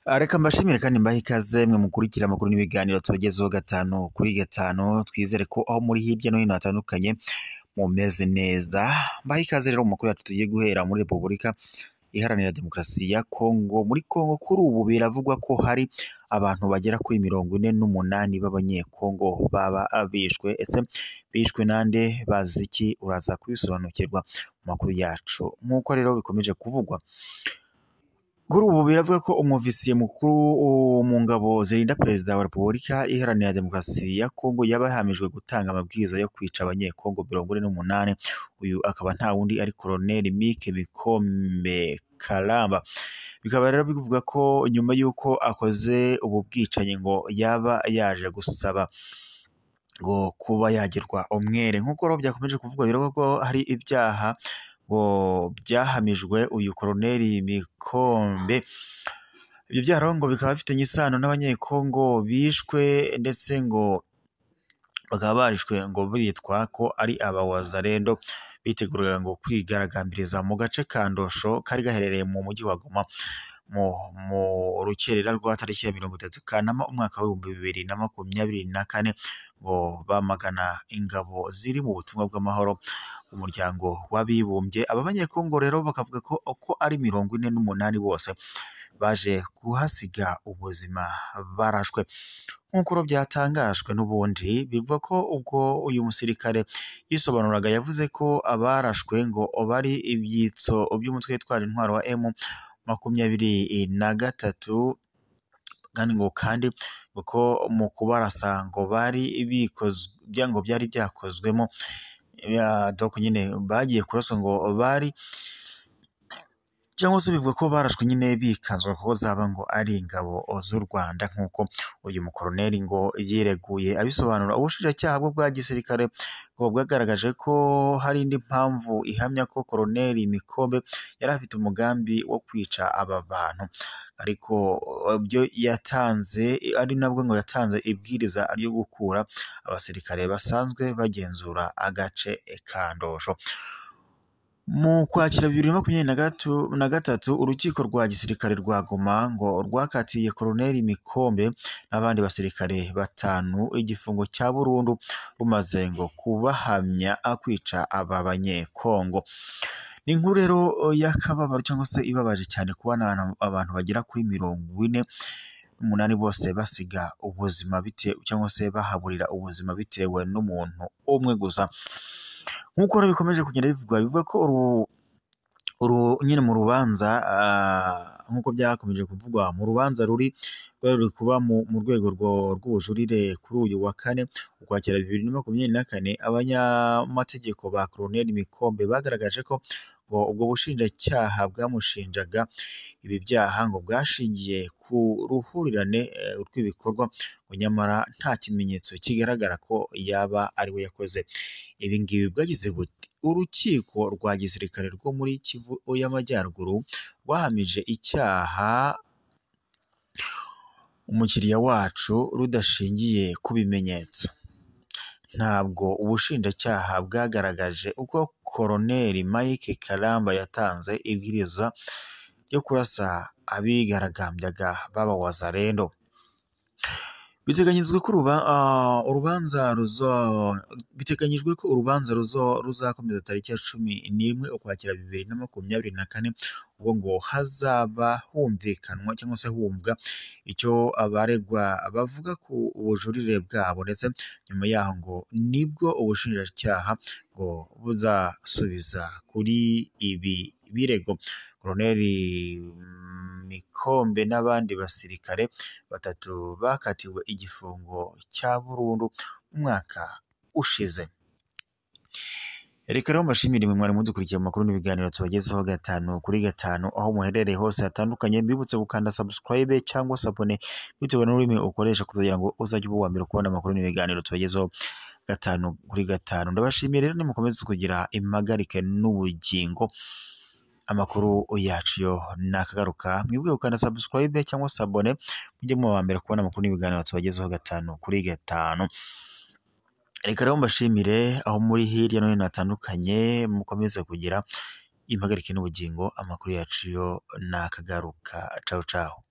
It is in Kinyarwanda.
Reka mbashimire kandi mbahe ikaze mwe mukurikira amakuru n'ibiganiro tubagezeho gatanu kuri gatanu, twizere ko aho muri hirya no hino hatandukanye mumeze neza. Mbahe ikaze rero mu makuru yacu tugiye guhera muri Repubulika Iharanira Demokarasi ya Kongo. Muri Kongo kuri ubu biravugwa ko hari abantu bagera kuri 48 b'abanyekongo baba bishwe. Ese bishwe nande, bazi iki? Uraza kubisobanukirwa mu makuru yacu. Nk'uko rero bikomeje kuvugwa kuri ubu biravuga ko umuvisiye mukuru mu ngabo zirinda perezida wa Repubulika Iharanira Demokarasi ya Kongo yaba yahamijwe gutanga amabwiriza yo kwica abanyekongo 48. Uyu akaba nta wundi ari Colonel Mike Bikombe Kalamba. Bikaba rero bivuga ko nyuma y'uko akoze ubu bwicanyi ngo yaba yaje gusaba ngo kuba yagirwa umwere. Nk'uko rero byakomeje kuvugwa biravuga ko hari ibyaha ngo byahamijwe uyu Colonel Mikombe. Ibyo byaha ngo bikaba bifitanye isano n'abanyekongo bishwe, ndetse ngo bakaba barishwe ngo bitwa ko ari abawazarendo biteguraga ngo kwigaragambiriza mu gace ka Ndosho kari gaherereye mu mujyi wa Goma mu rukerera rwa tariki ya 30 Kanama umwaka wa 2024 ngo bamagana ingabo ziri mu butumwa bw'amahoro umuryango w'abibumbye. Aba banyekongo rero bakavuga ko ari 48 bose baje kuhasiga ubuzima barashwe. Nk'uko byatangajwe n'ubundi bivuga ko ubwo uyu musirikare yisobanuraga yavuze ko abarashwe ngo bari ibyitso by'umutwe witwara intwaro wa M23, kandi uko mu kubarasa ngo bari bikozwe ngo byari byakozwemo doko nyine bagiye kurasa ngo bari cyangwa se bivuga ko barashwe nyine bikazwa ko zaba ngo ari ingabo z'u Rwanda. Nk'uko uyu mukoroneri ngo yireguye abisobanura, ubushinjacyaha bwa gisirikare ngo bwagaragaje ko hari indi mpamvu ihamya ko Colonel Mikombe yari afite umugambi wo kwica aba bantu, ariko byo yatanze ari nabwo ngo yatanze ibwiriza ryo gukura abasirikare basanzwe bagenzura agace ka Ndosho. Mu Kwakira 2023 urukiko rwa gisirikare rwa Goma ngo rwakatiye Colonel Mikombe n'abandi basirikare 5 igifungo cya burundu rumaze ngo kubahamya kwica aba banyekongo. Ni inkuru rero yakababaro cyangwa se ibabaje cyane kubona abantu bagera kuri 48 bose basiga ubuzima cyangwa se bahaburira ubuzima bitewe n'umuntu umwe gusa. Nk'uko rero bikomeje kugenda bivuga ko nyine mu rubanza nk'uko byakomeje kuvugwa mu rubanza ruri kuba mu rwego rw'ubujurire kuri uyu wa 4 Ukwakira 2024, abanyamategeko ba Colonel Mikombe bagaragaje ko ngo ubwo bushinjacyaha bwamushinjaga ibi byaha ngo bwashingiye ku ruhurirane rw'ibikorwa ngo nyamara nta kimenyetso kigaragara ko yaba ari we yakoze ibi ngibi. Bwagize buti urukiko rwa gisirikare rwo muri Kivu y'Amajyaruguru rwahamije icyaha umukiriya wacu rudashingiye ku bimenyetso. Ntabwo ubushinjacyaha bwagaragaje uko Colonel Mike Kalamba yatanze ibwiriza ryo kurasa abigaragambyaga b'abawazarendo. Biteganyijwe ko urubanza ruzakomeza tariki ya 11 Ukwakira 2024, ubwo ngo hazaba humvikanwa cyangwa se humvwa icyo abaregwa bavuga ku ubujurire bwabo, ndetse nyuma yaho ngo nibwo ubushinjacyaha ngo buzasubiza kuri ibi birego. Colonel Mikombe n'abandi basirikare 3 bakatiwe igifungo cya burundu umwaka ushize. Reka rero mbashimire mwe mwari mudukurikiye mu makuru n'ibiganiro tubagezeho gatanu kuri gatanu aho muherereye hose hatandukanye. Mbibutse gukanda subscribe cyangwa se abone bitewe n'ururimi ukoresha kugira ngo uzajye uba uwambere kubona amakuru n'ibiganiro tubagezeho gatanu kuri gatanu. Ndabashimiye rero nimukomeze kugira impagarike n'ubugingo. Amakuru yacu yo nakagaruka, mwibwe gukanda subscribe cyangwa se abone mujye mu bambere kubona amakuru n'ibiganiro tubagezeho gatanu kuri gatanu. Reka rero mbashimire aho muri hirya no hino hatandukanye, mukomeze kugira impagarike n'ubugingo. Amakuru yacu yo nakagaruka. Ciao ciao.